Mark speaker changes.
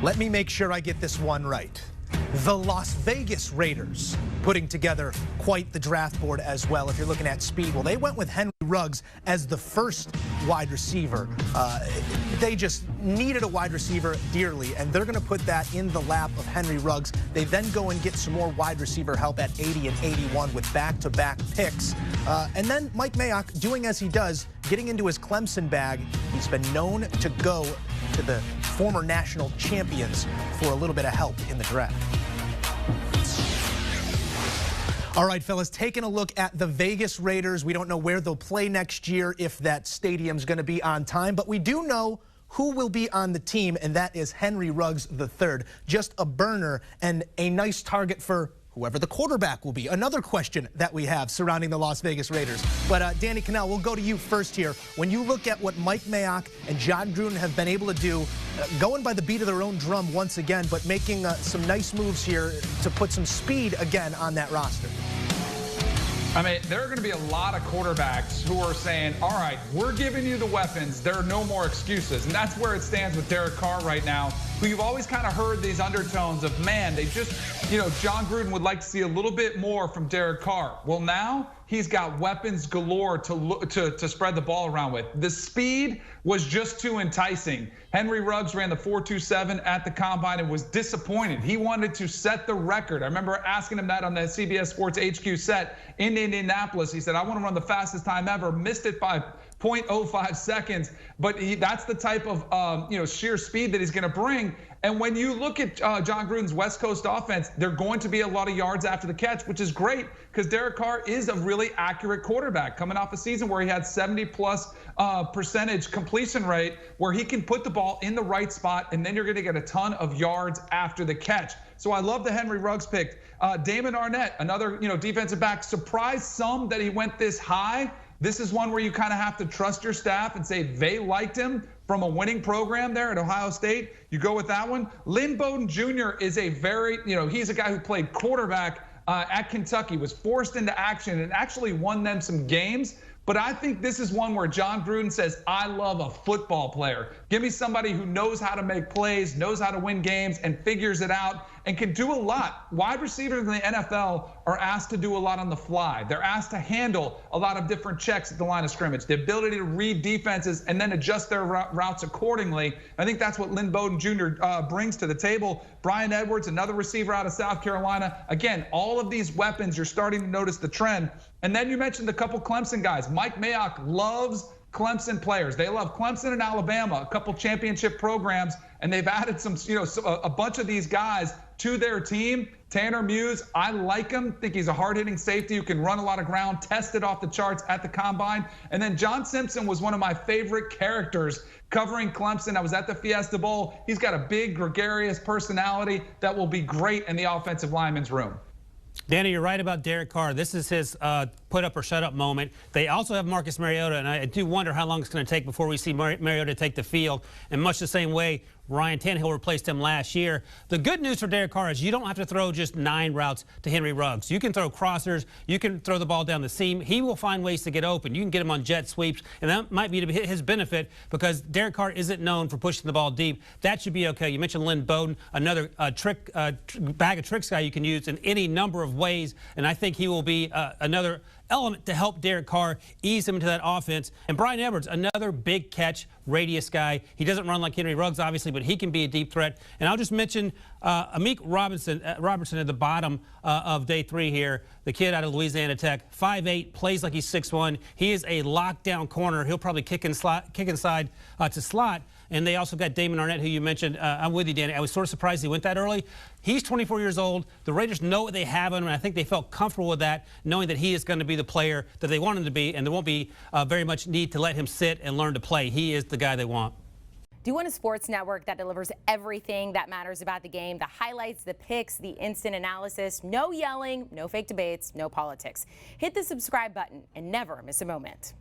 Speaker 1: Let me make sure I get this one right. The Las Vegas Raiders putting together quite the draft board as well. If you're looking at speed, well, they went with Henry Ruggs as the first wide receiver. They just needed a wide receiver dearly, and they're going to put that in the lap of Henry Ruggs. They then go and get some more wide receiver help at 80 and 81 with back-to-back picks. And then Mike Mayock, doing as he does, getting into his Clemson bag. He's been known to go to the former national champions for a little bit of help in the draft. All right, fellas, taking a look at the Vegas Raiders. We don't know where they'll play next year, if that stadium's going to be on time, but we do know who will be on the team, and that is Henry Ruggs III. Just a burner and a nice target for whoever the quarterback will be. Another question that we have surrounding the Las Vegas Raiders. But Danny Cannell, we'll go to you first here. When you look at what Mike Mayock and John Gruden have been able to do, going by the beat of their own drum once again, but making some nice moves here to put some speed again on that roster.
Speaker 2: I mean, there are going to be a lot of quarterbacks who are saying, all right, we're giving you the weapons. There are no more excuses. And that's where it stands with Derek Carr right now, who you've always kind of heard these undertones of, man, they just, John Gruden would like to see a little bit more from Derek Carr. Well, now he's got weapons galore to spread the ball around with. The speed was just too enticing. Henry Ruggs ran the 4.27 at the combine and was disappointed. He wanted to set the record. I remember asking him that on the CBS Sports HQ set in Indianapolis. He said, I want to run the fastest time ever. Missed it by 0.05 seconds. But that's the type of sheer speed that he's going to bring. And when you look at John Gruden's West Coast offense, they're going to be a lot of yards after the catch, which is great because Derek Carr is a really accurate quarterback coming off a season where he had 70+ % completion rate, where he can put the ball in the right spot, and then you're going to get a ton of yards after the catch. So I love the Henry Ruggs pick. Damon Arnette, another defensive back, surprised some that he went this high. This is one where you kind of have to trust your staff and say they liked him from a winning program there at Ohio State. You go with that one. Lynn Bowden Jr. is a very, he's a guy who played quarterback at Kentucky, was forced into action and actually won them some games. But I think this is one where John Gruden says, I love a football player. Give me somebody who knows how to make plays, knows how to win games, and figures it out, and can do a lot. Wide receivers in the NFL are asked to do a lot on the fly. They're asked to handle a lot of different checks at the line of scrimmage, the ability to read defenses and then adjust their routes accordingly. I think that's what Lynn Bowden Jr. Brings to the table. Brian Edwards, another receiver out of South Carolina. Again, all of these weapons, you're starting to notice the trend. And then you mentioned a couple Clemson guys. Mike Mayock loves Clemson players. They love Clemson and Alabama, a couple championship programs, and they've added some, a bunch of these guys to their team. Tanner Muse, I like him. Think he's a hard-hitting safety who can run a lot of ground, tested off the charts at the combine. And then John Simpson was one of my favorite characters covering Clemson. I was at the Fiesta Bowl. He's got a big, gregarious personality that will be great in the offensive lineman's room.
Speaker 3: Danny, you're right about Derek Carr. This is his put up or shut up moment. They also have Marcus Mariota, and I do wonder how long it's going to take before we see Mariota take the field. In much the same way Ryan Tannehill replaced him last year. The good news for Derek Carr is you don't have to throw just 9 routes to Henry Ruggs. You can throw crossers. You can throw the ball down the seam. He will find ways to get open. You can get him on jet sweeps, and that might be to his benefit because Derek Carr isn't known for pushing the ball deep. That should be okay. You mentioned Lynn Bowden, another bag of tricks guy you can use in any number of ways, and I think he will be another element to help Derek Carr ease him into that offense. And Brian Edwards, another big catch radius guy. He doesn't run like Henry Ruggs, obviously, but he can be a deep threat. And I'll just mention Amik Robertson at the bottom of day 3 here, the kid out of Louisiana Tech, 5'8", plays like he's 6'1". He is a lockdown corner. He'll probably kick inside to slot. And they also got Damon Arnette, who you mentioned. I'm with you, Danny. I was sort of surprised he went that early. He's 24 years old. The Raiders know what they have in him, and I think they felt comfortable with that, knowing that he is going to be the player that they want him to be, and there won't be very much need to let him sit and learn to play. He is the guy they want.
Speaker 4: Do you want a sports network that delivers everything that matters about the game? The highlights, the picks, the instant analysis, no yelling, no fake debates, no politics. Hit the subscribe button and never miss a moment.